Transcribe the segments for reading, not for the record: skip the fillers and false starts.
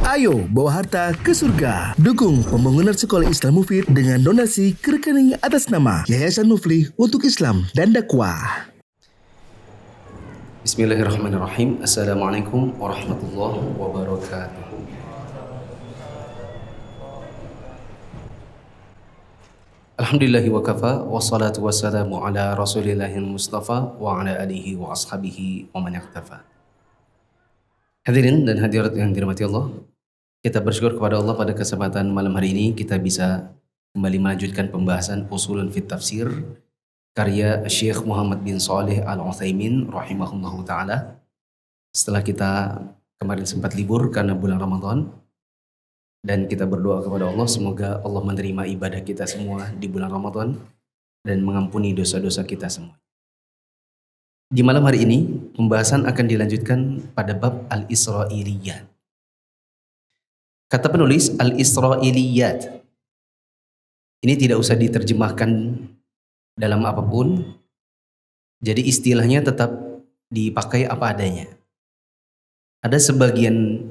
Ayo bawa harta ke surga. Dukung pembangunan sekolah Islam Mufid dengan donasi ke rekening atas nama Yayasan Muflih untuk Islam dan Dakwah. Bismillahirrahmanirrahim. Assalamualaikum warahmatullahi wabarakatuh. Alhamdulillahi wa kafa, wassalatu wassalamu ala rasulillahil mustafa wa ala alihi wa ashabihi wa man yaktafa. Hadirin dan hadirat yang dirahmati Allah, kita bersyukur kepada Allah pada kesempatan malam hari ini kita bisa kembali melanjutkan pembahasan usulun fit tafsir karya Syekh Muhammad bin Shalih Al-Utsaimin rahimahullahu taala. Setelah kita kemarin sempat libur karena bulan Ramadan, dan kita berdoa kepada Allah semoga Allah menerima ibadah kita semua di bulan Ramadan dan mengampuni dosa-dosa kita semua. Di malam hari ini pembahasan akan dilanjutkan pada bab Al-Isra'iliyat. Kata penulis Al-Isra'iliyat ini tidak usah diterjemahkan dalam apapun, jadi istilahnya tetap dipakai apa adanya. Ada sebagian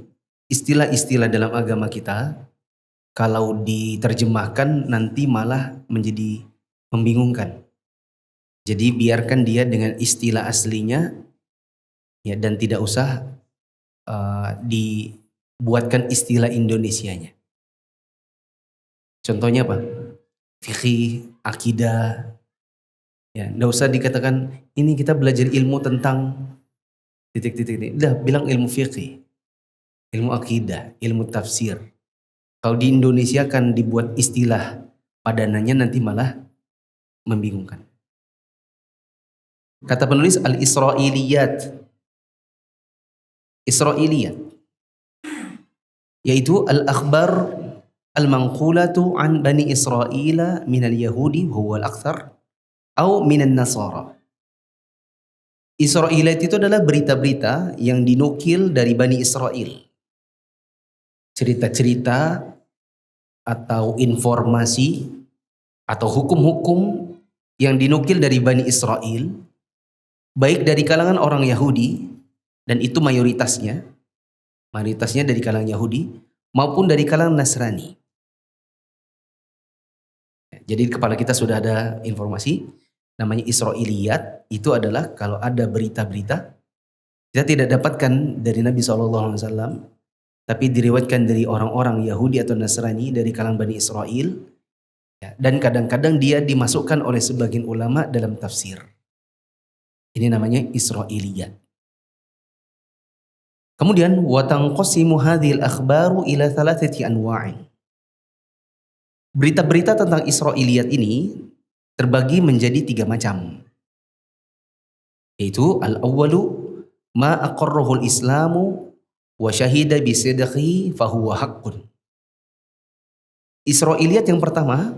istilah-istilah dalam agama kita kalau diterjemahkan nanti malah menjadi membingungkan. Jadi biarkan dia dengan istilah aslinya ya, dan tidak usah dibuatkan istilah Indonesianya. Contohnya apa? Fikih, akidah. Ya, enggak usah dikatakan ini kita belajar ilmu tentang titik-titik ini. Udah bilang ilmu fikih, ilmu akidah, ilmu tafsir. Kalau di Indonesia kan dibuat istilah padanannya nanti malah membingungkan. Kata penulis Al-Isra'iliyat. Isra'iliyat yaitu al-akhbar al-manqulatu an Bani Isra'ila minal Yahudi huwa al-akthar atau minan Nasara. Isra'iliyat itu adalah berita-berita yang dinukil dari Bani Israel. Cerita-cerita atau informasi atau hukum-hukum yang dinukil dari Bani Israel, baik dari kalangan orang Yahudi, dan itu mayoritasnya dari kalangan Yahudi, maupun dari kalangan Nasrani. Jadi kepala kita sudah ada informasi, namanya Isra'iliyat, itu adalah kalau ada berita-berita, kita tidak dapatkan dari Nabi SAW, tapi diriwayatkan dari orang-orang Yahudi atau Nasrani dari kalangan Bani Israel, dan kadang-kadang dia dimasukkan oleh sebagian ulama dalam tafsir. Ini namanya Isra'iliyat. Kemudian wa tanqasimu hadhil akhbaru ila thalathati anwa'in. Berita-berita tentang Isra'iliyat ini terbagi menjadi 3 macam. Yaitu al-awwalu ma aqarrahu al-islamu wa syahida bi sidqihi fa huwa haqqun. Isra'iliyat yang pertama,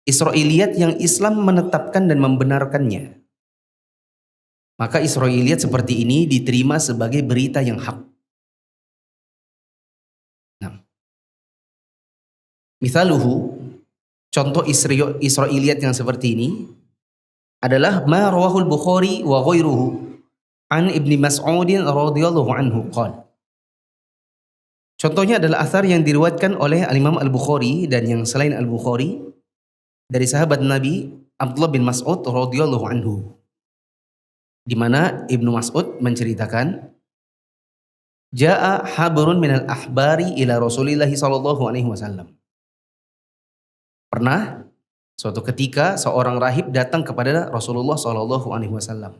Isra'iliyat yang Islam menetapkan dan membenarkannya. Maka Isra'iliyat seperti ini diterima sebagai berita yang hak. Nah, misaluhu, contoh Isra'iliyat yang seperti ini adalah ma rawahul Bukhari wa ghairuhu an Ibni Mas'udin radhiyallahu anhu qala. Contohnya adalah asar yang diriwayatkan oleh Al-Imam Al-Bukhari dan yang selain Al-Bukhari dari sahabat Nabi Abdullah bin Mas'ud radhiyallahu anhu, di mana Ibnu Mas'ud menceritakan jaa habrun minal ahbari ila Rasulillah sallallahu alaihi wasallam. Pernah suatu ketika seorang rahib datang kepada Rasulullah sallallahu alaihi wasallam.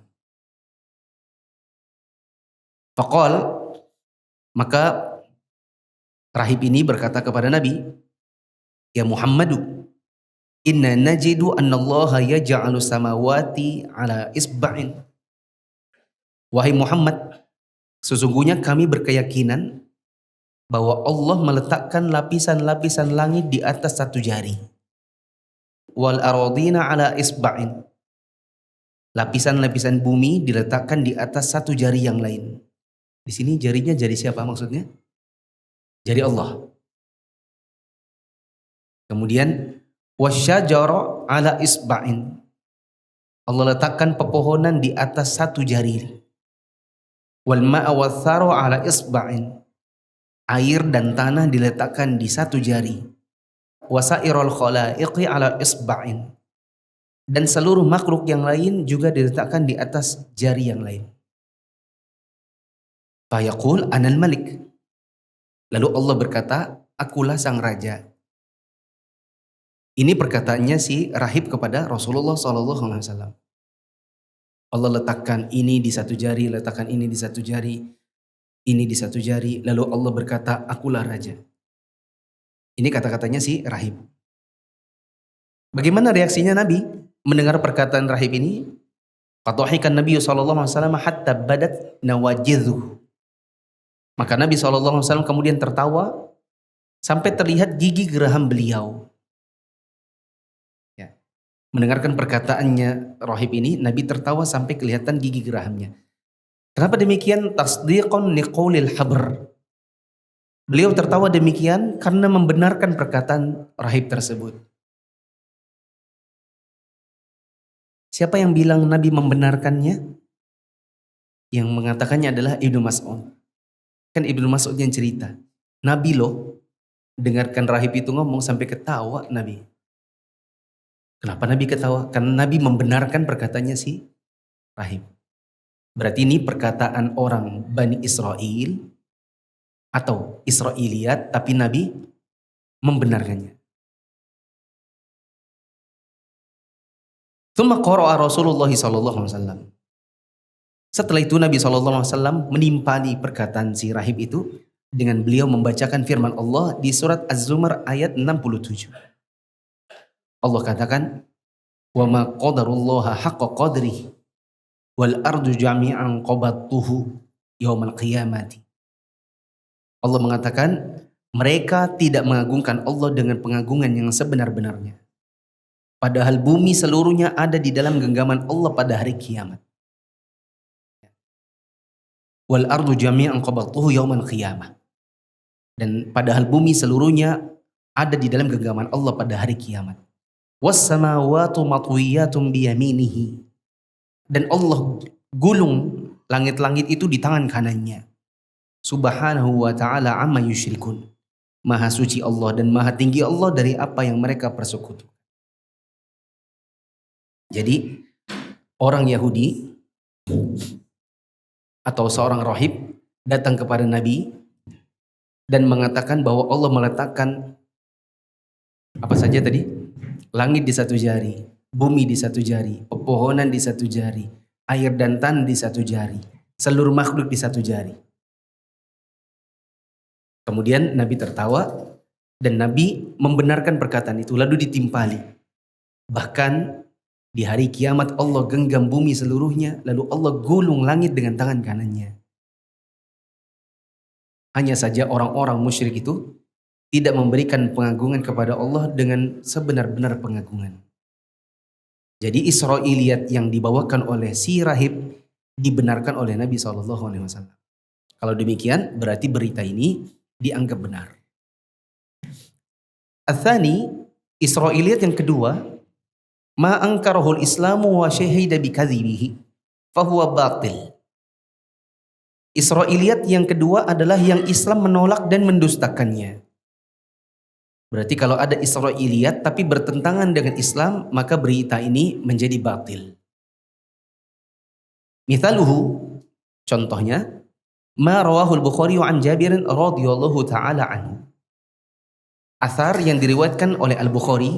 Faqal, maka rahib ini berkata kepada Nabi, ya Muhammadu, inna najidu annallaha yaj'alu samawati ala isba'in. Wahai Muhammad, sesungguhnya kami berkeyakinan bahwa Allah meletakkan lapisan-lapisan langit di atas 1 jari. Wal aradina ala isba'in. Lapisan-lapisan bumi diletakkan di atas 1 jari yang lain. Di sini jarinya jari siapa maksudnya? Jari Allah. Kemudian wasyajara ala isba'in. Allah letakkan pepohonan di atas 1 jari. Wal ma'a wathara ala isba'in. Air dan tanah diletakkan di satu jari. Wasairul khalaiqi ala isba'in. Dan seluruh makhluk yang lain juga diletakkan di atas jari yang lain. Fayaqul anal malik. Lalu Allah berkata, akulah sang raja. Ini perkataannya si rahib kepada Rasulullah SAW. Allah letakkan ini di satu jari, letakkan ini di satu jari, ini di satu jari. Lalu Allah berkata, akulah raja. Ini kata-katanya si rahib. Bagaimana reaksinya Nabi mendengar perkataan rahib ini? Fadhahikan Nabi SAW hatta badat nawajidhuh. Maka Nabi SAW kemudian tertawa sampai terlihat gigi geraham beliau. Ya. Mendengarkan perkataannya rahib ini, Nabi tertawa sampai kelihatan gigi gerahamnya. Kenapa demikian? Tasdiqan liqaulil habr. Beliau tertawa demikian karena membenarkan perkataan rahib tersebut. Siapa yang bilang Nabi membenarkannya? Yang mengatakannya adalah Ibnu Mas'ud. Kan Ibnu Mas'ud yang cerita. Nabi loh, dengarkan rahib itu ngomong sampai ketawa Nabi. Kenapa Nabi ketawa? Karena Nabi membenarkan perkataannya si rahib. Berarti ini perkataan orang Bani Israel atau Israiliyat, tapi Nabi membenarkannya. Tsumma qara'a Rasulullah SAW. Setelah itu Nabi SAW menimpali perkataan si rahib itu dengan beliau membacakan firman Allah di surat Az-Zumar ayat 67. Allah katakan, "Wa ma qadarullaha haqqa qadrihi wal ardu jami'an qabattuhu yaumal qiyamati." Allah mengatakan, mereka tidak mengagungkan Allah dengan pengagungan yang sebenar-benarnya. Padahal bumi seluruhnya ada di dalam genggaman Allah pada hari kiamat. Wal ardu jami'an qabattuhu yaumal qiyamah. Dan padahal bumi seluruhnya ada di dalam genggaman Allah pada hari kiamat. Was samawati matwiyatun biyaminihi. Dan Allah gulung langit-langit itu di tangan kanannya. Subhanahu wa ta'ala amma yusyrikun. Maha suci Allah dan maha tinggi Allah dari apa yang mereka persekutukan. Jadi orang Yahudi atau seorang rahib datang kepada Nabi dan mengatakan bahwa Allah meletakkan apa saja tadi? Langit di satu jari, bumi di satu jari, pepohonan di satu jari, air dan tanah di satu jari, seluruh makhluk di satu jari. Kemudian Nabi tertawa dan Nabi membenarkan perkataan itu lalu ditimpali. Bahkan di hari kiamat Allah genggam bumi seluruhnya lalu Allah gulung langit dengan tangan kanannya. Hanya saja orang-orang musyrik itu tidak memberikan pengagungan kepada Allah dengan sebenar-benar pengagungan. Jadi Israiliyat yang dibawakan oleh si rahib dibenarkan oleh Nabi SAW. Kalau demikian berarti berita ini dianggap benar. Ats-tsani, Israiliyat yang kedua, ma angkarahul Islamu wa syahida bikadzibihi fahuwa batil. Israiliyat yang kedua adalah yang Islam menolak dan mendustakannya. Berarti kalau ada Israiliyat tapi bertentangan dengan Islam, maka berita ini menjadi batil. Mithaluhu, contohnya, ma rawahul Bukhari an Jabir radhiyallahu taala anhu. Athar yang diriwayatkan oleh Al-Bukhari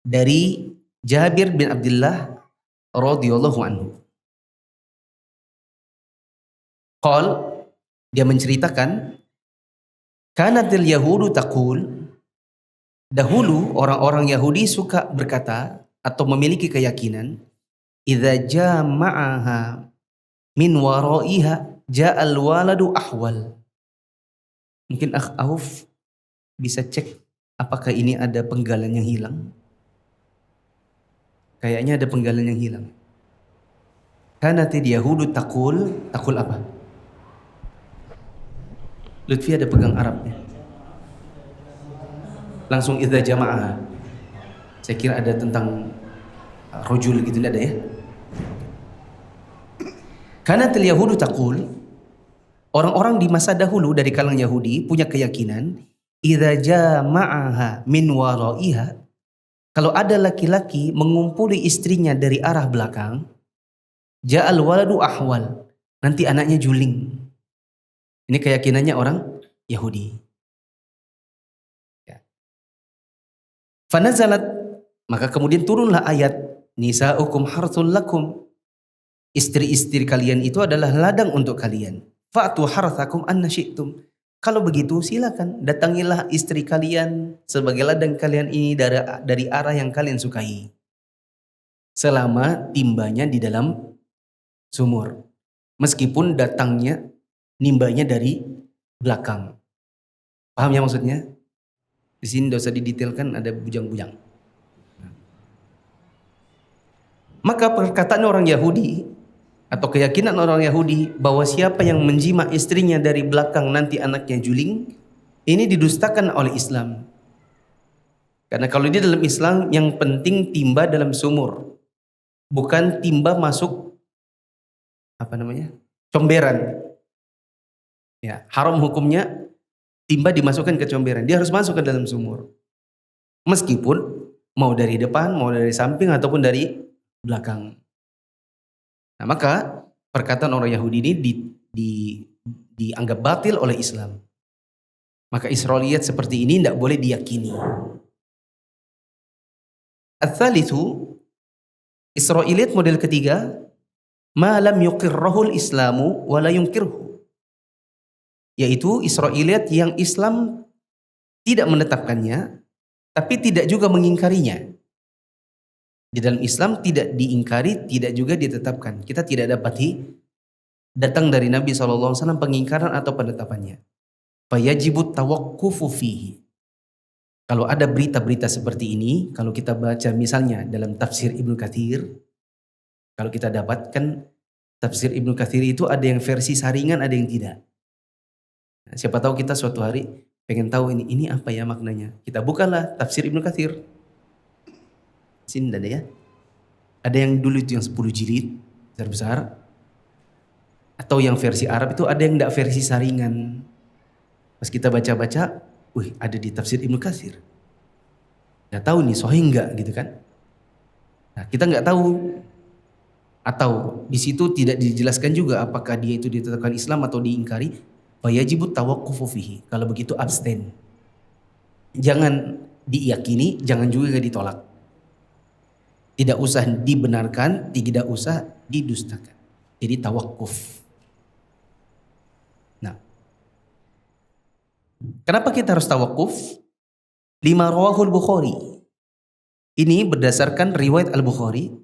dari Jabir bin Abdullah radhiyallahu anhu. Qal, dia menceritakan, kanatil yahudu taqul, dahulu orang-orang Yahudi suka berkata atau memiliki keyakinan, idza jama'aha min waraiha ja'al waladu ahwal. Mungkin Akh Auf bisa cek apakah ini ada penggalan yang hilang. Kayaknya ada penggalan yang hilang. Kanatil yahudu taqul apa? Lutfi ada pegang Arabnya. Langsung idza jama'ah. Saya kira ada tentang rojul gitu, tidak ada ya? Kanatil yahudu taqul, Orang-orang di masa dahulu dari kalangan Yahudi punya keyakinan, idza jama'aha min waraiha, kalau ada laki-laki mengumpuli istrinya dari arah belakang, ja'al waladu ahwal, nanti anaknya juling. Ini keyakinannya orang Yahudi. Ya. Fanazalat, maka kemudian turunlah ayat, nisa'ukum harthul lakum. Istri-istri kalian itu adalah ladang untuk kalian. Fa'tu harthakum anna syi'tum. Kalau begitu silakan datangilah istri kalian sebagai ladang kalian ini dari arah yang kalian sukai. Selama timbanya di dalam sumur. Meskipun datangnya nimbanya dari belakang. Paham ya maksudnya? Di sini tidak usah didetailkan, ada bujang-bujang. Maka perkataan orang Yahudi atau keyakinan orang Yahudi bahwa siapa yang menjima istrinya dari belakang nanti anaknya juling, ini didustakan oleh Islam. Karena kalau di dalam Islam yang penting timba dalam sumur, bukan timba masuk comberan. Ya, haram hukumnya timba dimasukkan ke comberan, dia harus masuk ke dalam sumur. Meskipun mau dari depan, mau dari samping ataupun dari belakang. Nah, maka perkataan orang Yahudi ini dianggap batil oleh Islam. Maka Israiliyat seperti ini tidak boleh diyakini. Ats-tsalitsu, Israiliyat model ketiga, ma lam yuqirrahul Islamu wa la yunkirhu. Yaitu Israiliyat yang Islam tidak menetapkannya tapi tidak juga mengingkarinya. Di dalam Islam tidak diingkari, tidak juga ditetapkan. Kita tidak dapati datang dari Nabi SAW pengingkaran atau penetapannya. Fayajibut tawakkufu fihi. Kalau ada berita-berita seperti ini, kalau kita baca misalnya dalam tafsir Ibnu Katsir, kalau kita dapatkan tafsir Ibnu Katsir itu ada yang versi saringan, ada yang tidak. Nah, siapa tahu kita suatu hari pengen tahu ini apa ya maknanya. Kita bukalah tafsir Ibnu Katsir. Sini ada ya. Ada yang dulu itu yang 10 jilid besar-besar. Atau yang versi Arab itu ada yang enggak versi saringan. Pas kita baca-baca, wih ada di tafsir Ibnu Katsir. Enggak tahu nih sahih enggak gitu kan. Nah, kita enggak tahu. Atau di situ tidak dijelaskan juga apakah dia itu ditetapkan Islam atau diingkari. Fayajibut tawaqqufu fihi. Kalau begitu abstain. Jangan diyakini, jangan juga ditolak. Tidak usah dibenarkan, tidak usah didustakan. Jadi tawakuf. Nah, kenapa kita harus tawakuf? Lima rawahul Bukhari. Ini berdasarkan riwayat Al-Bukhari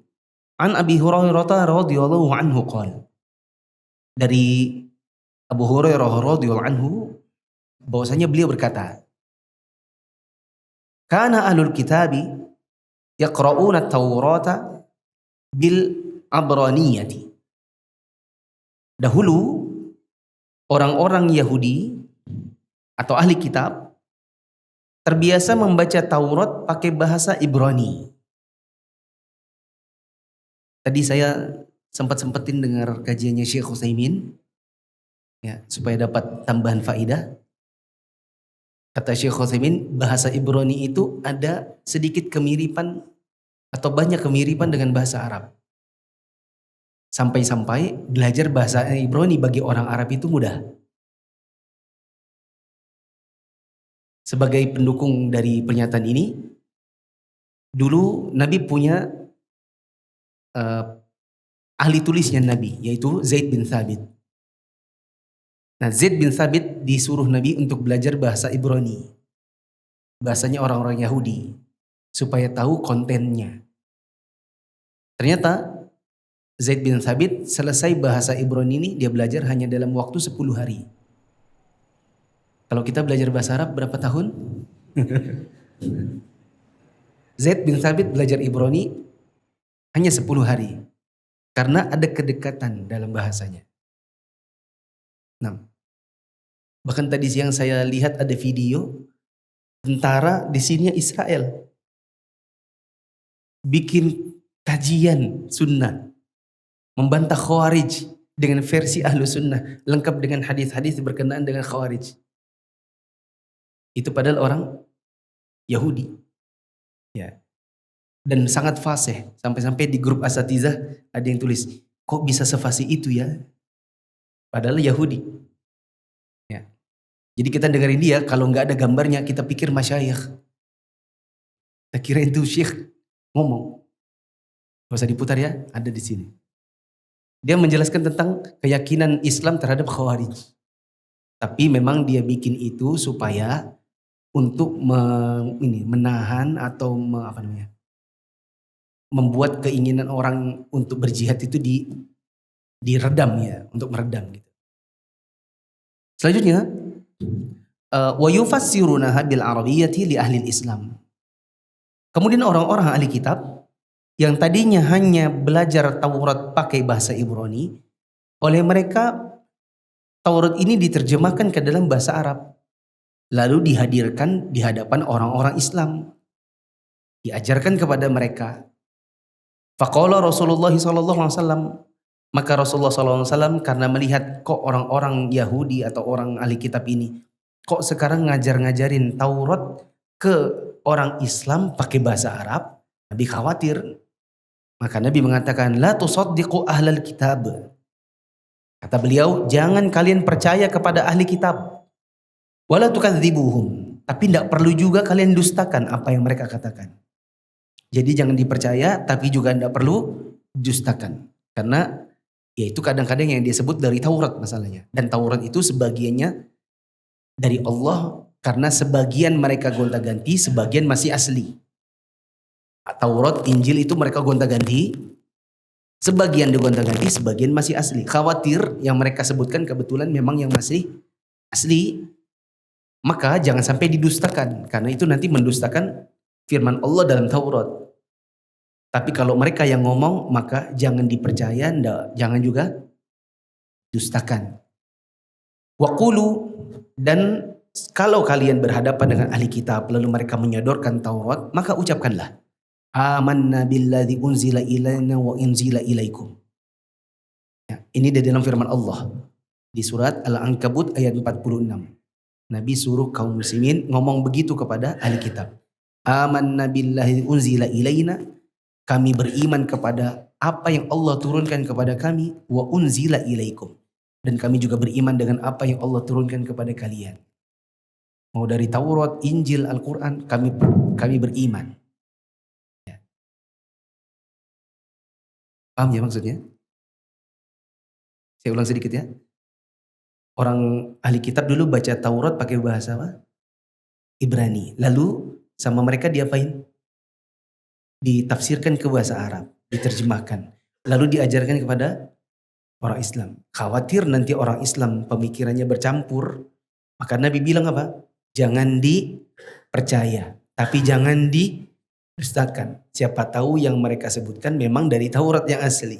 an Abi Hurairah radhiyallahu anhu qala. Dari Abu Hurairah radhiyallahu anhu bahwasanya beliau berkata, kana ahlul kitabi yaqra'una at-Taurata bil Abraniyati. Dahulu orang-orang Yahudi atau ahli kitab terbiasa membaca Taurat pakai bahasa Ibrani. Tadi saya sempat-sempetin dengar kajiannya Syekh Utsaimin ya, supaya dapat tambahan faidah. Kata Syekh Utsaimin, bahasa Ibrani itu ada sedikit kemiripan atau banyak kemiripan dengan bahasa Arab. Sampai-sampai belajar bahasa Ibrani bagi orang Arab itu mudah. Sebagai pendukung dari pernyataan ini, dulu Nabi punya ahli tulisnya Nabi, yaitu Zaid bin Thabit. Nah, Zaid bin Thabit disuruh Nabi untuk belajar bahasa Ibrani. Bahasanya orang-orang Yahudi. Supaya tahu kontennya. Ternyata Zaid bin Thabit selesai bahasa Ibrani ini dia belajar hanya dalam waktu 10 hari. Kalau kita belajar bahasa Arab berapa tahun? Zaid bin Thabit belajar Ibrani hanya 10 hari. Karena ada kedekatan dalam bahasanya. Nah, bahkan tadi siang saya lihat ada video tentara di sini Israel bikin kajian sunnah membantah Khawarij dengan versi ahlu sunnah, lengkap dengan hadis-hadis berkenaan dengan khawarij. Itu padahal orang Yahudi. Ya. Dan sangat fasih. Sampai-sampai di grup asatizah ada yang tulis, kok bisa sefasih itu ya? Padahal Yahudi. Ya. Jadi kita dengerin dia, kalau nggak ada gambarnya kita pikir masyayikh. Kita kira itu syekh ngomong. Gak usah diputar ya, ada di sini. Dia menjelaskan tentang keyakinan Islam terhadap khawarij. Tapi memang dia bikin itu supaya untuk menahan atau membuat keinginan orang untuk berjihad itu diredam ya, untuk meredam gitu. Selanjutnya, wa yufassirunaha bil arabiyyati li ahli Islam. Kemudian orang-orang ahli kitab yang tadinya hanya belajar Taurat pakai bahasa Ibrani, oleh mereka Taurat ini diterjemahkan ke dalam bahasa Arab, lalu dihadirkan di hadapan orang-orang Islam, diajarkan kepada mereka. Faqala Rasulullah SAW, maka Rasulullah SAW karena melihat kok orang-orang Yahudi atau orang ahli kitab ini kok sekarang ngajarin Taurat ke orang Islam pakai bahasa Arab, Nabi khawatir. Maka Nabi mengatakan, la tusaddiqu ahlal kitab. Kata beliau, jangan kalian percaya kepada ahli kitab. Wala tukadzibuhum. Tapi tidak perlu juga kalian dustakan apa yang mereka katakan. Jadi jangan dipercaya, tapi juga tidak perlu dustakan. Karena ya itu kadang-kadang yang dia sebut dari Taurat masalahnya. Dan Taurat itu sebagiannya dari Allah, karena sebagian mereka gonta-ganti, sebagian masih asli. Taurat, Injil itu mereka gonta-ganti, sebagian digonta-ganti, sebagian masih asli. Khawatir yang mereka sebutkan kebetulan memang yang masih asli, maka jangan sampai didustakan, karena itu nanti mendustakan firman Allah dalam Taurat. Tapi kalau mereka yang ngomong, maka jangan dipercaya, jangan juga dustakan. Waqulu, dan kalau kalian berhadapan dengan ahli kitab lalu mereka menyodorkan Taurat, maka ucapkanlah, amanna billadzi unzila ilaina wa unzila ilaikum. Ya, ini di dalam firman Allah di surat Al-Ankabut ayat 46. Nabi suruh kaum muslimin ngomong begitu kepada ahli kitab. Amanna billadzi unzila ilaina, kami beriman kepada apa yang Allah turunkan kepada kami, wa unzila ilaikum, dan kami juga beriman dengan apa yang Allah turunkan kepada kalian. Mau dari Taurat, Injil, Al-Quran, kami beriman. Paham ya maksudnya? Saya ulang sedikit ya. Orang ahli kitab dulu baca Taurat pakai bahasa apa? Ibrani. Lalu sama mereka diapain? Ditafsirkan ke bahasa Arab, diterjemahkan. Lalu diajarkan kepada orang Islam. Khawatir nanti orang Islam pemikirannya bercampur. Maka Nabi bilang apa? Jangan dipercaya, tapi jangan dustakan. Siapa tahu yang mereka sebutkan memang dari Taurat yang asli.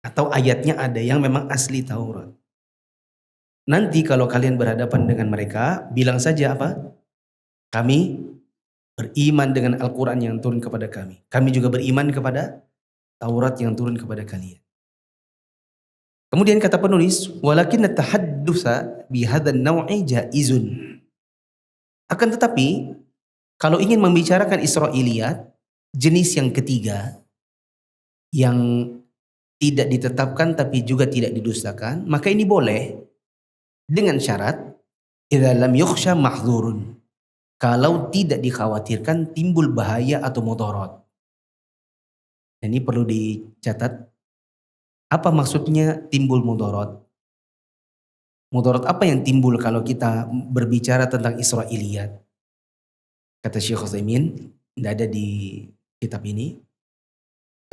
Atau ayatnya ada yang memang asli Taurat. Nanti kalau kalian berhadapan dengan mereka, bilang saja apa? Kami beriman dengan Al-Quran yang turun kepada kami. Kami juga beriman kepada Taurat yang turun kepada kalian. Kemudian kata penulis, walakin at-tahaddusa bihadzal naw'i jaizun. Akan tetapi, kalau ingin membicarakan Israiliyat, jenis yang ketiga, yang tidak ditetapkan tapi juga tidak didustakan, maka ini boleh dengan syarat, idza lam yukhsha mahdzurun, kalau tidak dikhawatirkan timbul bahaya atau mudarat. Ini perlu dicatat, apa maksudnya timbul mudarat? Mudarat apa yang timbul kalau kita berbicara tentang Israiliyat? Kata Syekh Utsaimin, tidak ada di kitab ini.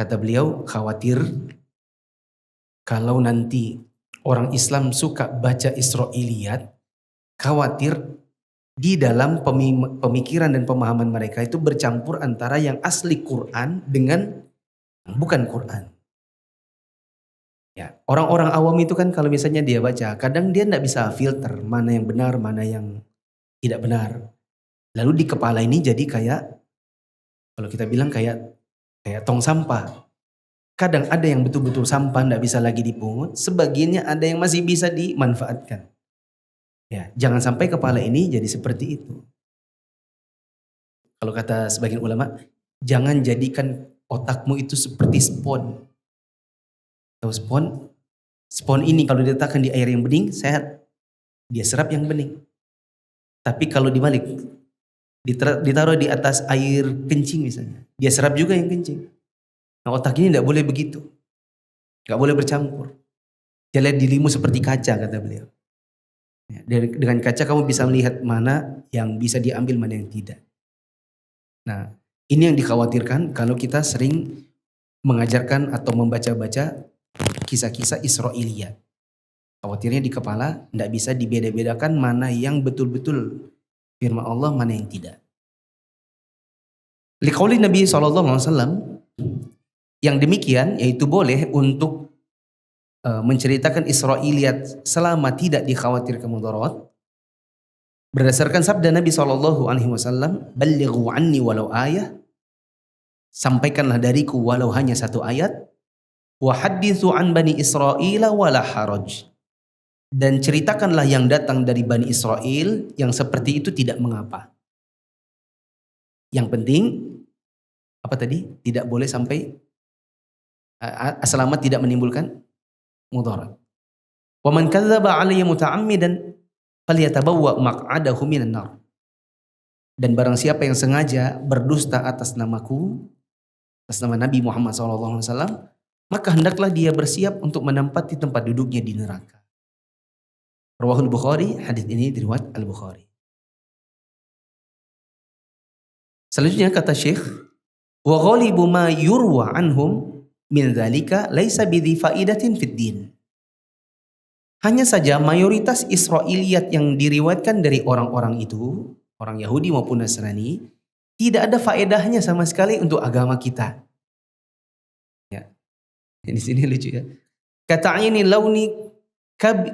Kata beliau, khawatir kalau nanti orang Islam suka baca Israiliyat, khawatir di dalam pemikiran dan pemahaman mereka itu bercampur antara yang asli Quran dengan bukan Quran. Ya, orang-orang awam itu kan kalau misalnya dia baca, kadang dia tidak bisa filter mana yang benar, mana yang tidak benar. Lalu di kepala ini jadi kayak, kalau kita bilang kayak tong sampah. Kadang ada yang betul-betul sampah, tidak bisa lagi dipungut. Sebagiannya ada yang masih bisa dimanfaatkan. Ya, jangan sampai kepala ini jadi seperti itu. Kalau kata sebagian ulama, jangan jadikan otakmu itu seperti spon. Tahu spon? Spon ini kalau diletakkan di air yang bening, sehat. Dia serap yang bening. Tapi kalau dibalik, ditaruh di atas air kencing misalnya, dia serap juga yang kencing. Nah, otak ini tidak boleh begitu. Tidak boleh bercampur. Jangan dirimu seperti kaca, kata beliau. Ya, dengan kaca kamu bisa melihat mana yang bisa diambil, mana yang tidak. Nah, ini yang dikhawatirkan kalau kita sering mengajarkan atau membaca-baca kisah-kisah Israiliyat. Khawatirnya di kepala tidak bisa dibeda-bedakan mana yang betul-betul firman Allah, mana yang tidak. Liqauli Nabi SAW, yang demikian yaitu boleh untuk menceritakan Israiliyat selama tidak dikhawatirkan mudarat. Berdasarkan sabda Nabi SAW, "Ballighu anni walau ayah." Sampaikanlah dariku walau hanya satu ayat. "Wa hadithu an bani Israila wala haraj." Dan ceritakanlah yang datang dari Bani Israel yang seperti itu tidak mengapa. Yang penting apa tadi? Tidak boleh sampai selama tidak menimbulkan mudarat. Wa man kadzdzaba 'alayya muta'ammidan falyatabawwa maq'adahu minan nar. Dan barang siapa yang sengaja berdusta atas namaku, atas nama Nabi Muhammad SAW, maka hendaklah dia bersiap untuk menempati tempat duduknya di neraka. Rawahul Bukhari, hadis ini diriwayat Al-Bukhari. Selanjutnya kata Syekh, wa ghalibu ma yurwa anhum min dzalika laisa bidhi faidatin fid din. Hanya saja mayoritas Israiliyat yang diriwayatkan dari orang-orang itu, orang Yahudi maupun Nasrani, tidak ada faedahnya sama sekali untuk agama kita. Ya. Di sini lucu ya. Kata ini launi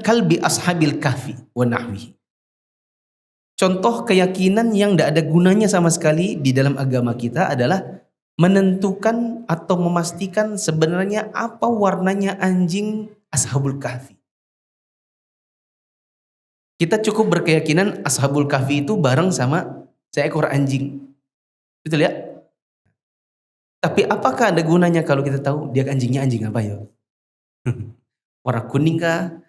kalbi ashabil kahfi wa nahwihi. Contoh keyakinan yang tidak ada gunanya sama sekali di dalam agama kita adalah menentukan atau memastikan sebenarnya apa warnanya anjing ashabul kahfi. Kita cukup berkeyakinan ashabul kahfi itu bareng sama seekor anjing. Betul ya? Tapi apakah ada gunanya kalau kita tahu dia anjingnya anjing apa ya? Warna kuning kah?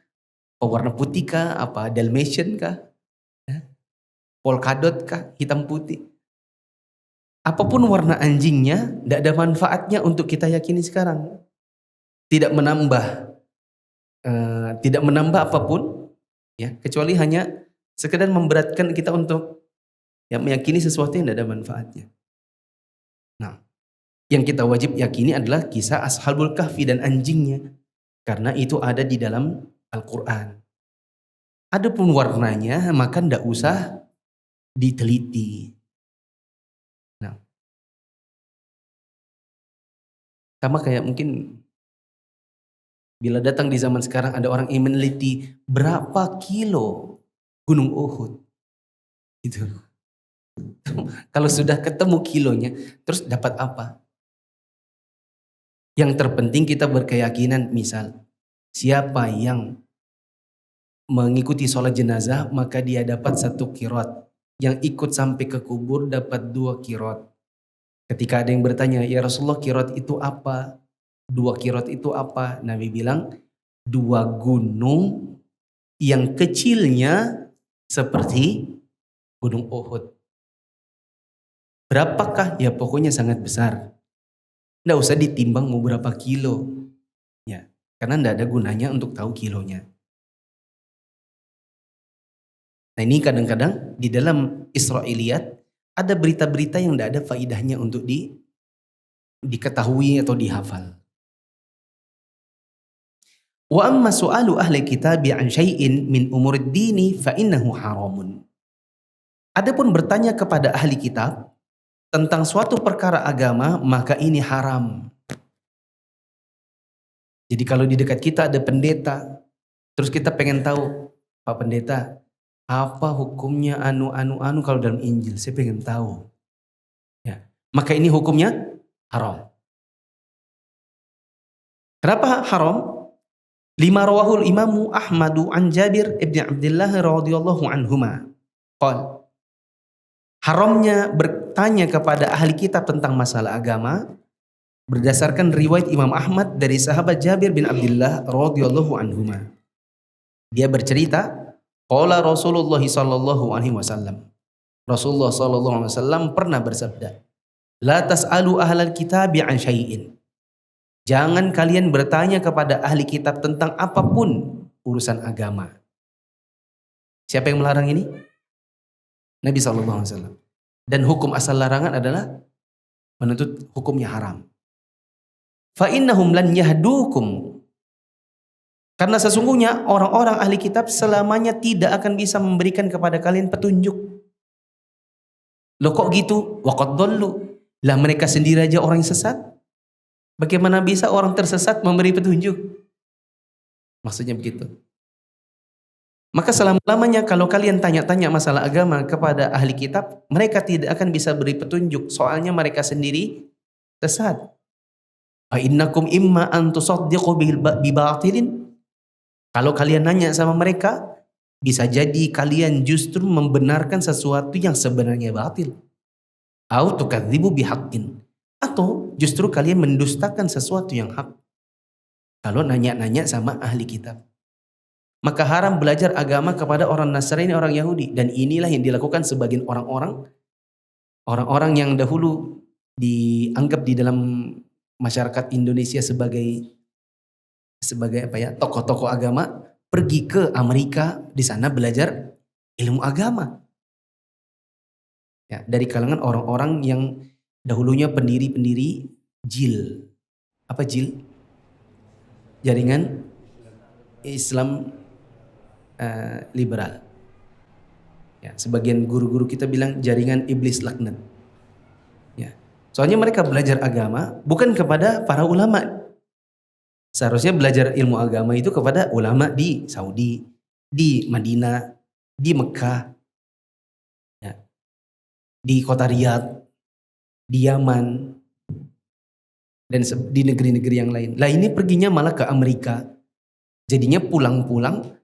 Warna putih kah? Apa Dalmatian kah? Polkadot kah? Hitam putih? Apapun warna anjingnya, tidak ada manfaatnya untuk kita yakini sekarang. Tidak menambah apapun, ya, kecuali hanya sekedar memberatkan kita untuk meyakini sesuatu yang tidak ada manfaatnya. Nah, yang kita wajib yakini adalah kisah Ashabul Kahfi dan anjingnya, karena itu ada di dalam Al-Quran. Adapun warnanya maka tidak usah diteliti. Nah, sama kayak mungkin bila datang di zaman sekarang ada orang yang meneliti berapa kilo Gunung Uhud. Gitu. Kalau sudah ketemu kilonya, terus dapat apa? Yang terpenting kita berkeyakinan, misal siapa yang mengikuti sholat jenazah maka dia dapat 1 qiraat. Yang ikut sampai ke kubur dapat 2 qiraat. Ketika ada yang bertanya, ya Rasulullah qiraat itu apa? 2 qiraat itu apa? Nabi bilang 2 gunung yang kecilnya seperti Gunung Uhud. Berapakah? Ya pokoknya sangat besar. Nggak usah ditimbang mau berapa kilo. Ya, karena nggak ada gunanya untuk tahu kilonya. Nah ini kadang-kadang di dalam Israiliyat ada berita-berita yang tidak ada faidahnya untuk diketahui atau dihafal. Wa amma su'alu ahli kitabi an syai'in min umurid dini fa innahu haramun. Adapun bertanya kepada ahli kitab tentang suatu perkara agama maka ini haram. Jadi kalau di dekat kita ada pendeta, terus kita pengen tahu, Pak Pendeta, apa hukumnya anu kalau dalam Injil? Saya pengen tahu. Ya, maka ini hukumnya haram. Kenapa haram? Lima rawahul imamu Ahmadu an Jabir ibn Abdullah radhiyallahu anhuma. Qal, haramnya bertanya kepada ahli kitab tentang masalah agama berdasarkan riwayat Imam Ahmad dari sahabat Jabir bin Abdullah radhiyallahu anhuma. Dia bercerita, qala Rasulullah sallallahu alaihi wasallam. Rasulullah sallallahu alaihi wasallam pernah bersabda, "La tas'alu ahlal kitabi an syai'in." Jangan kalian bertanya kepada ahli kitab tentang apapun urusan agama. Siapa yang melarang ini? Nabi sallallahu alaihi wasallam. Dan hukum asal larangan adalah menuntut hukumnya haram. Fa innahum lan yahdukum. Karena sesungguhnya orang-orang ahli kitab selamanya tidak akan bisa memberikan kepada kalian petunjuk. Loh kok gitu? Waqad dhallu. Lah mereka sendiri aja orang yang sesat. Bagaimana bisa orang tersesat memberi petunjuk? Maksudnya begitu. Maka selama-lamanya kalau kalian tanya-tanya masalah agama kepada ahli kitab, mereka tidak akan bisa beri petunjuk. Soalnya mereka sendiri sesat. Fa innakum imma an tusaddiqu bi batilin. Kalau kalian nanya sama mereka, bisa jadi kalian justru membenarkan sesuatu yang sebenarnya batil. Au tukadzibu bihaqqin. Atau justru kalian mendustakan sesuatu yang hak. Kalau nanya-nanya sama ahli kitab. Maka haram belajar agama kepada orang Nasrani, orang Yahudi. Dan inilah yang dilakukan sebagian orang-orang yang dahulu dianggap di dalam masyarakat Indonesia sebagai apa ya, tokoh-tokoh agama, pergi ke Amerika, di sana belajar ilmu agama. Ya, dari kalangan orang-orang yang dahulunya pendiri-pendiri JIL. Apa JIL? Jaringan Islam Liberal. Ya, sebagian guru-guru kita bilang jaringan iblis laknat. Ya. Soalnya mereka belajar agama bukan kepada para ulama. Seharusnya belajar ilmu agama itu kepada ulama di Saudi, di Madinah, di Mekah, ya, di kota Riyadh, di Yaman, dan di negeri-negeri yang lain. Lah ini perginya malah ke Amerika. Jadinya pulang-pulang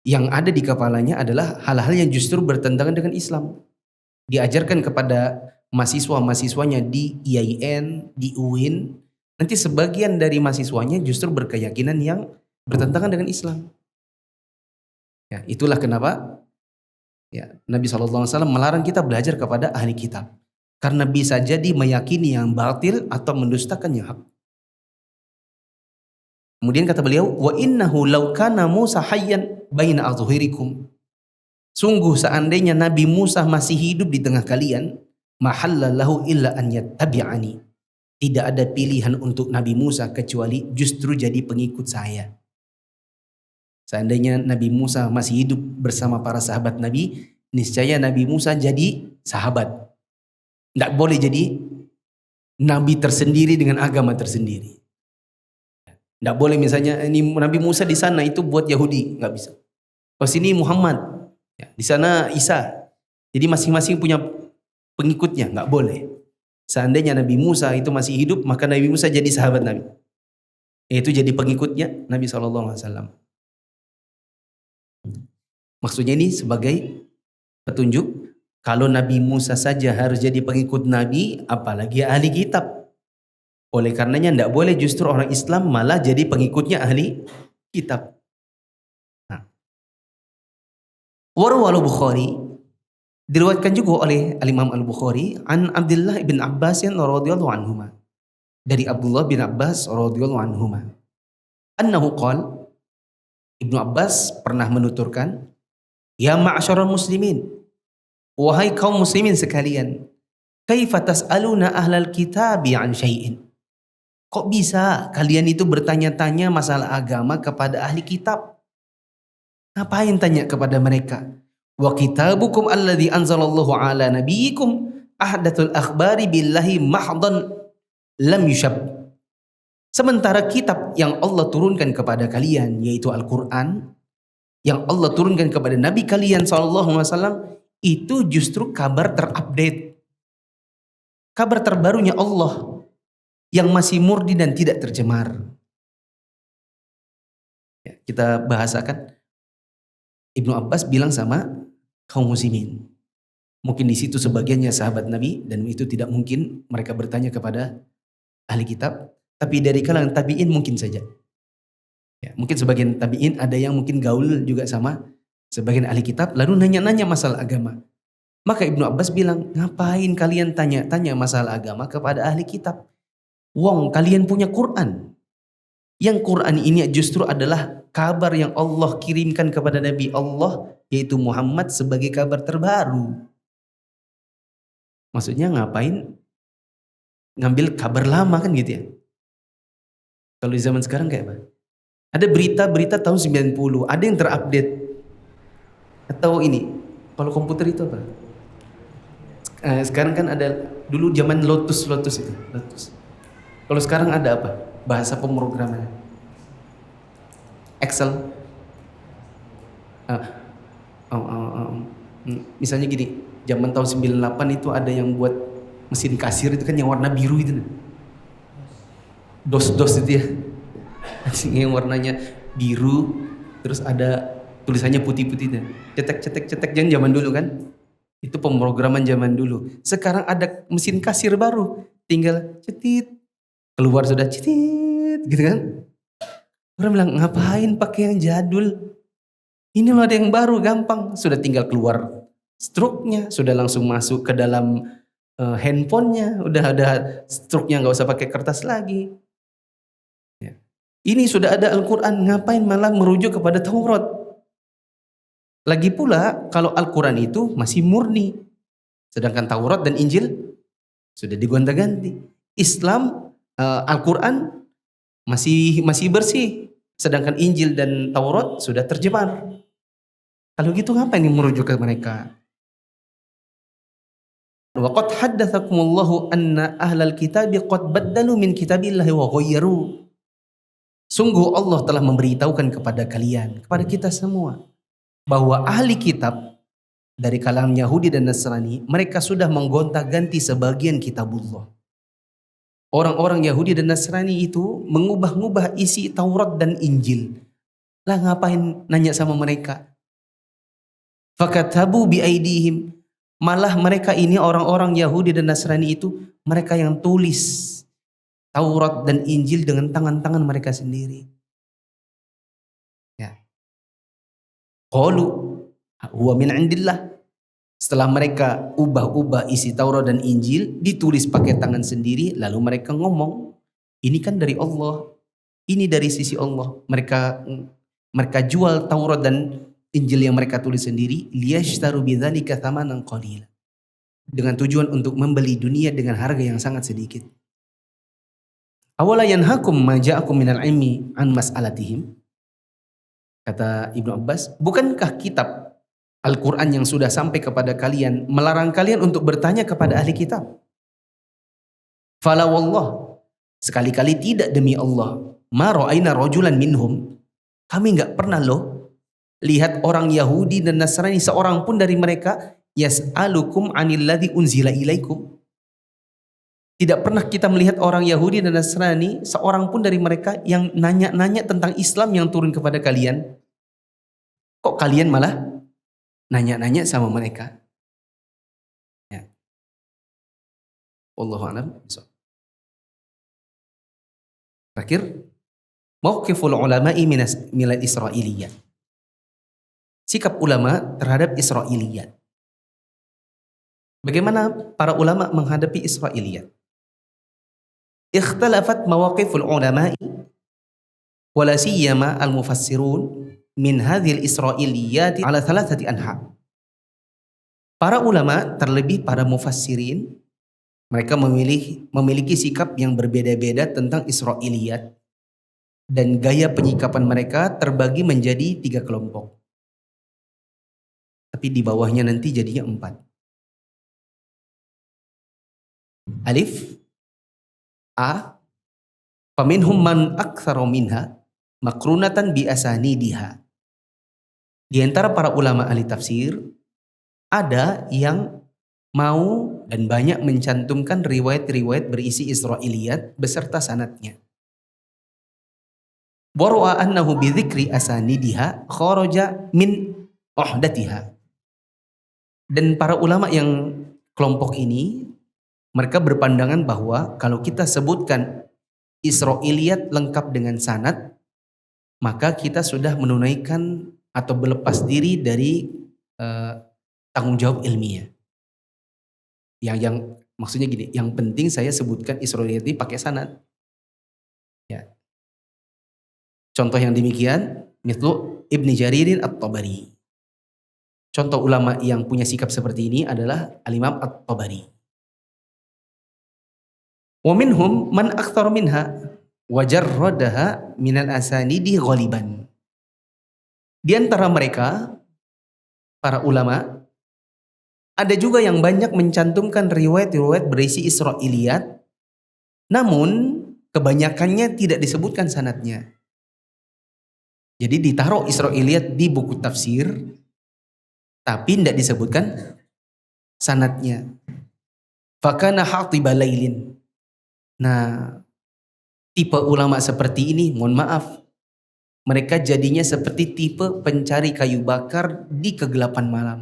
yang ada di kepalanya adalah hal-hal yang justru bertentangan dengan Islam. Diajarkan kepada mahasiswa-mahasiswanya di IAIN, di UIN, nanti sebagian dari mahasiswanya justru berkeyakinan yang bertentangan dengan Islam. Ya, itulah kenapa ya, Nabi SAW melarang kita belajar kepada ahli kitab. Karena bisa jadi meyakini yang batil atau mendustakan yang hak. Kemudian kata beliau, wa innahu law kana Musa hayyan baina adhhurikum. Sungguh seandainya Nabi Musa masih hidup di tengah kalian, mahallallahu illa an yattabi'ani. Tidak ada pilihan untuk Nabi Musa kecuali justru jadi pengikut saya. Seandainya Nabi Musa masih hidup bersama para sahabat Nabi, niscaya Nabi Musa jadi sahabat. Tidak boleh jadi Nabi tersendiri dengan agama tersendiri. Tidak boleh misalnya ini Nabi Musa di sana itu buat Yahudi, nggak bisa. Oh sini Muhammad, ya, di sana Isa. Jadi masing-masing punya pengikutnya, nggak boleh. Seandainya Nabi Musa itu masih hidup, maka Nabi Musa jadi sahabat Nabi. Itu jadi pengikutnya Nabi SAW. Maksudnya ini sebagai petunjuk, kalau Nabi Musa saja harus jadi pengikut Nabi, apalagi ahli kitab. Oleh karenanya tidak boleh justru orang Islam malah jadi pengikutnya ahli kitab. Nah. Warwal Bukhari, diriwayatkan juga oleh Al-Imam Al-Bukhari an Abdullah bin Abbas radhiyallahu anhuma. Dari Abdullah bin Abbas radhiyallahu anhuma. Annahu qala, Ibnu Abbas pernah menuturkan, ya ma'syaral muslimin, wahai kaum muslimin sekalian, kaifa tas'aluna ahlal kitabi an syai'in. Kok bisa kalian itu bertanya-tanya masalah agama kepada ahli kitab? Ngapain tanya kepada mereka? Wa kitabukum alladhi anzalallahu ala nabiyikum ahdatul akhbari billahi mahdan lam yushab. Sementara kitab yang Allah turunkan kepada kalian, yaitu Al-Quran, yang Allah turunkan kepada Nabi kalian SAW, itu justru kabar terupdate. Kabar terbarunya Allah yang masih murni dan tidak tercemar. kita bahasakan, Ibnu Abbas bilang sama kaum muslimin. Mungkin di situ sebagiannya sahabat Nabi dan itu tidak mungkin mereka bertanya kepada ahli kitab, tapi dari kalangan tabi'in mungkin saja. Ya, mungkin sebagian tabi'in ada yang mungkin gaul juga sama sebagian ahli kitab lalu nanya-nanya masalah agama. Maka Ibnu Abbas bilang, ngapain kalian tanya-tanya masalah agama kepada ahli kitab? Wong, kalian punya Quran. Yang Quran ini justru adalah kabar yang Allah kirimkan kepada Nabi Allah, yaitu Muhammad sebagai kabar terbaru. Maksudnya ngapain ngambil kabar lama kan gitu ya. Kalau di zaman sekarang kayak apa? Ada berita-berita tahun 90, ada yang terupdate. Atau ini, kalau komputer itu apa? Sekarang kan ada, dulu zaman Lotus itu. Lotus. Kalau sekarang ada apa? Bahasa pemrograman. Excel. Misalnya gini, zaman tahun 98 itu ada yang buat mesin kasir itu kan yang warna biru itu. DOS itu ya. Yang warnanya biru, terus ada tulisannya putih-putih. Cetek jangan zaman dulu kan. Itu pemrograman zaman dulu. Sekarang ada mesin kasir baru. Tinggal cetit. Keluar sudah cetit. Gitu kan. Orang bilang ngapain pakai yang jadul. Ini loh ada yang baru gampang. Sudah tinggal keluar struknya. Sudah langsung masuk ke dalam handphonenya. Udah ada struknya gak usah pakai kertas lagi. Ya. Ini sudah ada Al-Quran. Ngapain malah merujuk kepada Taurat. Lagi pula kalau Al-Quran itu masih murni. Sedangkan Taurat dan Injil sudah digonta-ganti. Islam, Al-Quran masih bersih. Sedangkan Injil dan Taurat sudah terjemar. Kalau gitu ngapain yang merujuk ke mereka? Wa qad haddatsakumullahu anna ahlal kitabi qad baddalu min kitabillahi wa ghayyaru. Sungguh Allah telah memberitahukan kepada kalian, kepada kita semua, bahwa ahli kitab dari kalangan Yahudi dan Nasrani, mereka sudah menggonta-ganti sebagian kitabullah. Orang-orang Yahudi dan Nasrani itu mengubah-ubah isi Taurat dan Injil. Lah ngapain nanya sama mereka? Fakatabu biaidihim. Malah mereka ini orang-orang Yahudi dan Nasrani itu, mereka yang tulis Taurat dan Injil dengan tangan-tangan mereka sendiri. Ya. Qalu huwa min indillah. Setelah mereka ubah-ubah isi Taurat dan Injil, ditulis pakai tangan sendiri, lalu mereka ngomong, ini kan dari Allah, ini dari sisi Allah. Mereka jual Taurat dan Injil yang mereka tulis sendiri, liyashtaru bidzalika tsamanan qalila. Dengan tujuan untuk membeli dunia dengan harga yang sangat sedikit. Awala yanhakum ma ja'akum minal ilmi an mas'alatihim. Kata Ibnu Abbas, bukankah kitab Al-Quran yang sudah sampai kepada kalian melarang kalian untuk bertanya kepada ahli kitab? Fala wallah, sekali-kali tidak demi Allah, ma ra'aina rajulan minhum, kami enggak pernah loh lihat orang Yahudi dan Nasrani seorang pun dari mereka yas'alukum 'anil ladzi unzila ilaikum. Tidak pernah kita melihat orang Yahudi dan Nasrani seorang pun dari mereka yang nanya-nanya tentang Islam yang turun kepada kalian. Kok kalian malah nanya-nanya sama mereka? Ya. Wallahu a'lam. Terakhir, mauqiful ulama'i minal Israiliyat. Sikap ulama terhadap Israiliyat. Bagaimana para ulama menghadapi Israiliyat? Ikhtalafat mawaqiful ulama'i wala siyama al-mufassirun min hadhil Israiliyat ala thalathati anha. Para ulama, terlebih para mufassirin, mereka memiliki sikap yang berbeda-beda tentang Israiliyat, dan gaya penyikapan mereka terbagi menjadi 3 kelompok. Tapi di bawahnya nanti jadinya 4. Alif A, faminhum man aktsara minha makrunatan bi asanidiha. Di antara para ulama ahli tafsir, ada yang mau dan banyak mencantumkan riwayat-riwayat berisi Israiliyat beserta sanadnya. Wa annahu bi dzikri asanidiha kharaja min uhdatiha. Dan para ulama yang kelompok ini, mereka berpandangan bahwa kalau kita sebutkan Israiliyat lengkap dengan sanad, maka kita sudah menunaikan atau berlepas diri dari tanggung jawab ilmiah. Yang maksudnya gini, yang penting saya sebutkan Israiliyat ini pakai sanad. Ya. Contoh yang demikian, mithlu Ibni Jaririn At-Tabari. Contoh ulama yang punya sikap seperti ini adalah Al-Imam At-Tabari. Wa minhum man akthar minha wa jarradaha minal asanidi ghaliban. Di antara mereka para ulama ada juga yang banyak mencantumkan riwayat-riwayat berisi Israiliyat, namun kebanyakannya tidak disebutkan sanadnya. Jadi ditaruh Israiliyat di buku tafsir, tapi tidak disebutkan sanadnya. Fakana hatiba lailin. Nah, tipe ulama seperti ini, mohon maaf, mereka jadinya seperti tipe pencari kayu bakar di kegelapan malam.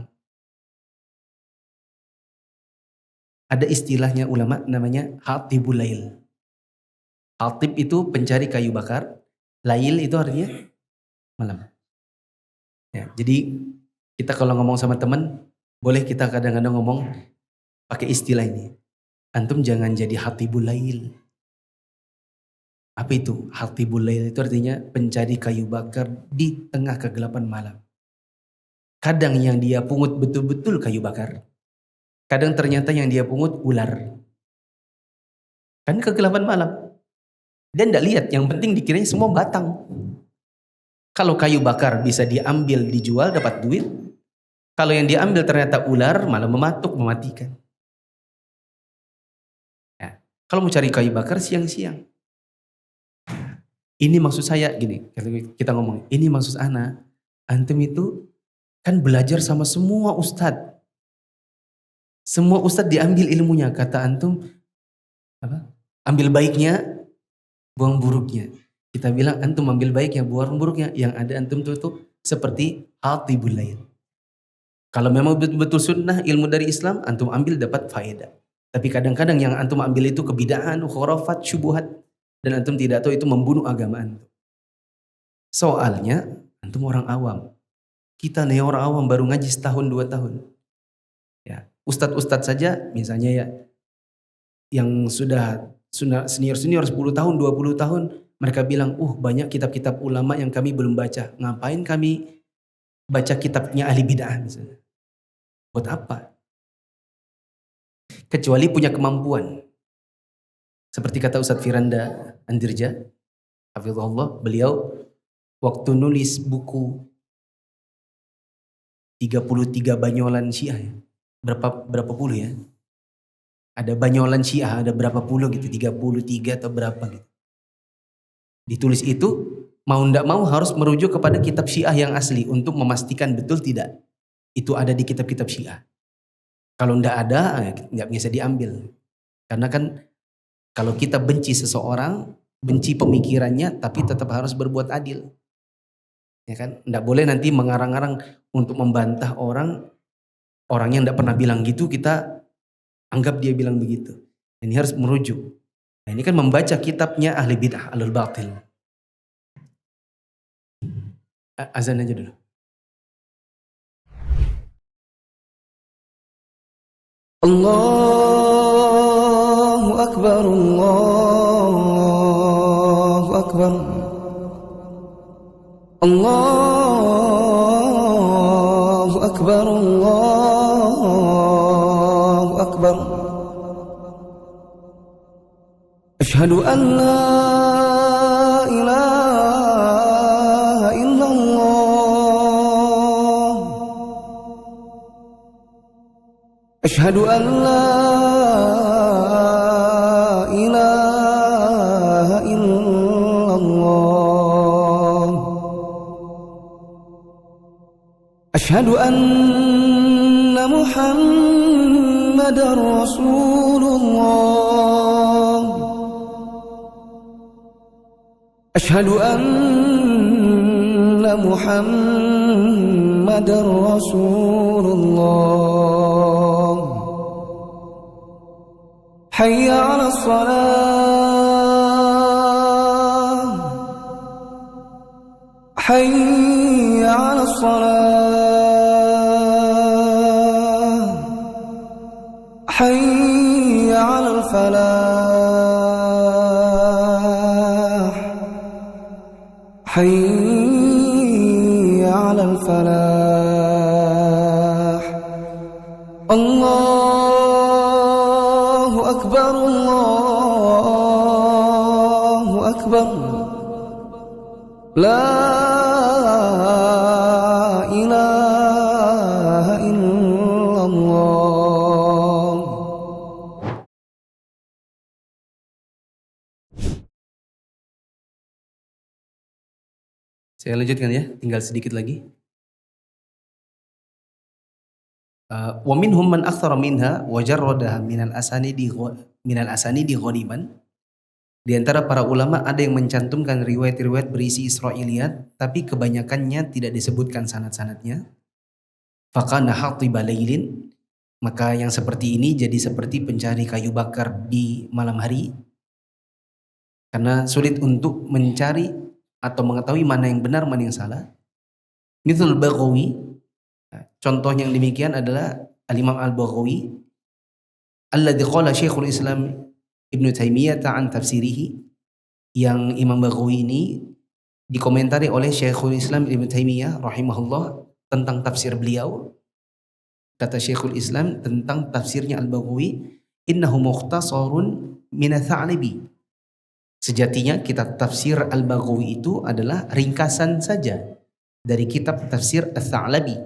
Ada istilahnya ulama namanya hatibul lail. Hatib itu pencari kayu bakar, lail itu artinya malam. Ya, jadi kita kalau ngomong sama teman, boleh kita kadang-kadang ngomong pakai istilah ini. Antum jangan jadi hatibul lail. Apa itu? Hatibul lail itu artinya pencari kayu bakar di tengah kegelapan malam. Kadang yang dia pungut betul-betul kayu bakar. Kadang ternyata yang dia pungut ular. Kan kegelapan malam. Dan tidak lihat, yang penting dikiranya semua batang. Kalau kayu bakar bisa diambil, dijual, dapat duit. Kalau yang diambil ternyata ular, malah mematuk, mematikan. Ya. Kalau mau cari kayu bakar siang-siang. Ini maksud saya gini, kita ngomong, ini maksud ana, antum itu kan belajar sama semua ustadz. Semua ustadz diambil ilmunya, kata antum, apa? Ambil baiknya, buang buruknya. Kita bilang antum ambil baiknya, buang buruknya. Yang ada antum tuh seperti hatibul lail. Kalau memang betul-betul sunnah ilmu dari Islam, antum ambil dapat faedah. Tapi kadang-kadang yang antum ambil itu kebidaan, khurafat, syubuhat. Dan antum tidak tahu itu membunuh agama antum. Soalnya antum orang awam. Kita nih orang awam baru ngaji setahun 2 tahun. Ya, ustadz-ustadz saja misalnya ya yang sudah senior-senior 10 tahun, 20 tahun, mereka bilang, banyak kitab-kitab ulama yang kami belum baca. Ngapain kami baca kitabnya ahli bid'ah misalnya? Buat apa? Kecuali punya kemampuan. Seperti kata Ustadz Firanda Andirja, hafizahullah, beliau waktu nulis buku 33 banyolan Syiah, berapa puluh ya? Ada banyolan Syiah, ada berapa puluh gitu, 33 atau berapa gitu. Ditulis itu, mau ndak mau harus merujuk kepada kitab Syiah yang asli untuk memastikan betul tidak itu ada di kitab-kitab Syiah. Kalau ndak ada, nggak bisa diambil. Karena kan kalau kita benci seseorang, benci pemikirannya, tapi tetap harus berbuat adil. Ya kan? Nggak boleh nanti mengarang-arang untuk membantah orang yang nggak pernah bilang gitu, kita anggap dia bilang begitu. Ini harus merujuk. Nah, ini kan membaca kitabnya ahli bid'ah, alul batil. Azan aja dulu. Allahu Akbar, Allahu Akbar, Allahu Akbar, Allahu Akbar. Asyhadu an la ilaha illallah. Asyhadu an la ilaha illallah. Asyhadu anna Muhammadar Rasulullah. Asyhadu anna Muhammadar Rasulullah. Hayya 'alas shalah. Hayya 'alas shalah. Hayya 'alal falah. Hayya 'alal falah. Allahu akbar, Allahu akbar. La ilaha illallah. Saya lanjutkan ya, tinggal sedikit lagi. Wa minhum man aktsara minha wa jarradaha minal asanidi ghaliban. Di antara para ulama ada yang mencantumkan riwayat-riwayat berisi Israiliyat tapi kebanyakannya tidak disebutkan sanad-sanadnya. Faqana hatiba lailin, maka yang seperti ini jadi seperti pencari kayu bakar di malam hari karena sulit untuk mencari atau mengetahui mana yang benar mana yang salah. Mithl Baghawi, contoh yang demikian adalah Al-Imam Al-Baghawi alladzi qala Syekhul Islam Ibnu Taimiyah an tafsirihi, yang Imam Baghawi ini dikomentari oleh Syekhul Islam Ibnu Taimiyah rahimahullah tentang tafsir beliau. Kata Syekhul Islam tentang tafsirnya Al-Baghawi, innahu mukhtasarun min Ats-Tsa'labi. Sejatinya kitab tafsir Al-Baghawi itu adalah ringkasan saja dari kitab tafsir Ats-Tsa'labi.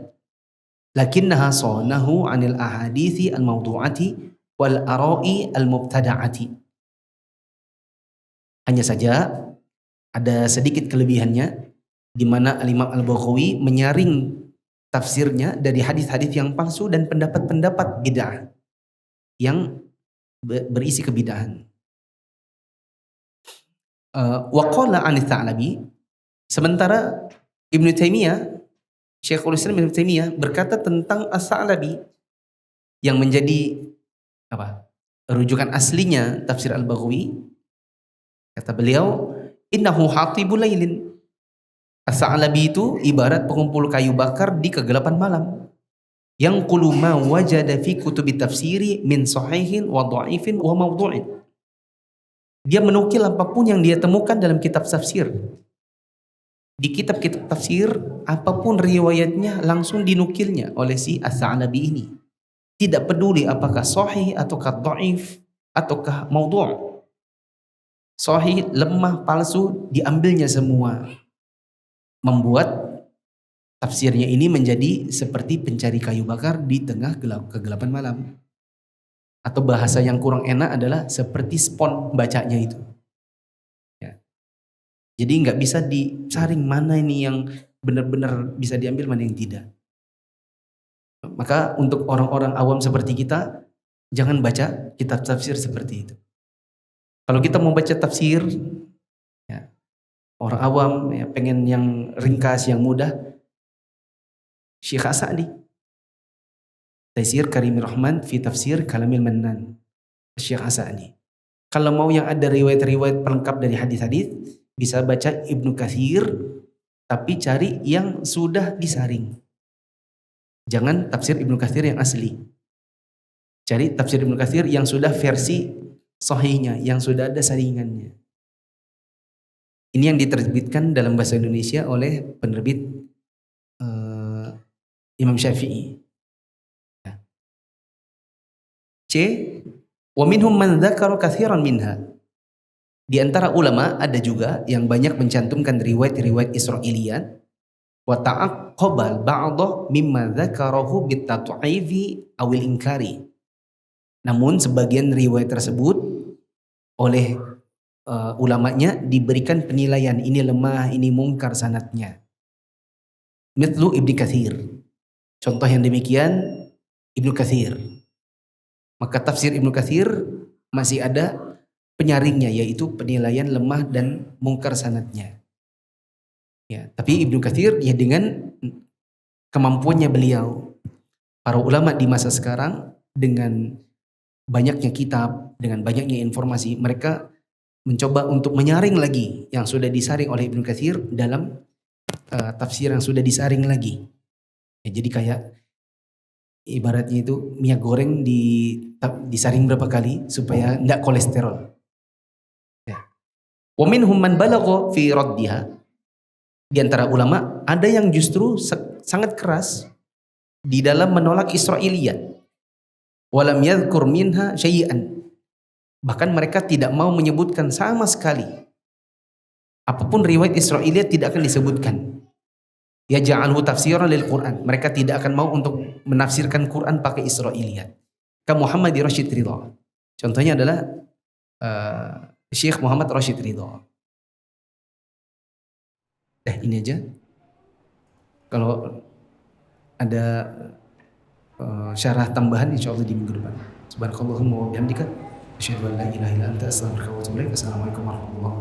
Lakinnaha sanahu 'anil ahadithi al-mawdu'ati wal ara'i al-mubtada'ati. Hanya saja ada sedikit kelebihannya di mana Al-Imam Al-Baghawi menyaring tafsirnya dari hadis-hadis yang palsu dan pendapat-pendapat bid'ah yang berisi kebid'ahan. Wa qala 'an Ats-Tsa'labi, sementara Ibnu Taimiyah, Syekhul Islam Ibnu Taimiyah berkata tentang Ats-Tsa'labi yang menjadi rujukan aslinya tafsir Al-Baghawi. Kata beliau, innahu hatibul lailin. Ats-Tsa'labi itu ibarat pengumpul kayu bakar di kegelapan malam. Yang qulu ma wajada fi kutubi tafsiri min sahihin wa dha'ifin wa mawdu'in. Dia menukil apapun yang dia temukan dalam kitab tafsir. Di kitab-kitab tafsir, apapun riwayatnya langsung dinukilnya oleh si Ats-Tsa'labi ini. Tidak peduli apakah sahih ataukah dhaif ataukah maudhu'. Sahih, lemah, palsu, diambilnya semua. Membuat tafsirnya ini menjadi seperti pencari kayu bakar di tengah kegelapan malam. Atau bahasa yang kurang enak adalah seperti spon bacanya itu. Ya. Jadi nggak bisa disaring mana ini yang benar-benar bisa diambil, mana yang tidak. Maka untuk orang-orang awam seperti kita, jangan baca kitab tafsir seperti itu. Kalau kita mau baca tafsir, ya, orang awam ya, pengen yang ringkas, yang mudah, Syekh As-Sa'di, Taisir Karimir Rahman fi Tafsir Kalamil Mannan, Syekh As-Sa'di. Kalau mau yang ada riwayat-riwayat pelengkap dari hadis-hadis, bisa baca Ibnu Katsir, tapi cari yang sudah disaring. Jangan tafsir Ibnu Katsir yang asli. Cari tafsir Ibnu Katsir yang sudah versi sahihnya, yang sudah ada saringannya. Ini yang diterbitkan dalam bahasa Indonesia oleh penerbit Imam Syafi'i. C. Wa minhum man dzakara katsiran minha. Di antara ulama ada juga yang banyak mencantumkan riwayat-riwayat Israiliyat wa ta'aqqabal ba'dha mimma dzakarahu bitat'ifi awil inkari. Namun sebagian riwayat tersebut oleh ulamanya diberikan penilaian, ini lemah, ini mungkar sanadnya. Mithlu Ibnu Katsir. Contoh yang demikian Ibnu Katsir. Maka tafsir Ibnu Katsir masih ada penyaringnya, yaitu penilaian lemah dan mungkar sanadnya. Ya, tapi Ibnu Katsir ya dengan kemampuannya beliau, para ulama di masa sekarang dengan banyaknya kitab, dengan banyaknya informasi, mereka mencoba untuk menyaring lagi yang sudah disaring oleh Ibnu Katsir dalam tafsir yang sudah disaring lagi. Ya, jadi kayak ibaratnya itu minyak goreng disaring berapa kali supaya enggak kolesterol. Ya. Wa minhum man balagha fi raddiha. Di antara ulama ada yang justru sangat keras di dalam menolak Israiliyat. Walam yadhkur minha syai'an. Bahkan mereka tidak mau menyebutkan sama sekali. Apapun riwayat Israiliyat tidak akan disebutkan. Ya ja'alhu tafsiran lil Quran. Mereka tidak akan mau untuk menafsirkan Quran pakai Israiliyat. Ka Muhammad Rashid Ridha. Contohnya adalah Syekh Muhammad Rashid Ridha. Ini aja. Kalau ada syarah tambahan insyaallah di minggu depan. Subhanakallahumma wa bihamdika asyhadu an la ilaha illa anta astaghfiruka wa atubu ilaik. Assalamualaikum warahmatullahi wabarakatuh.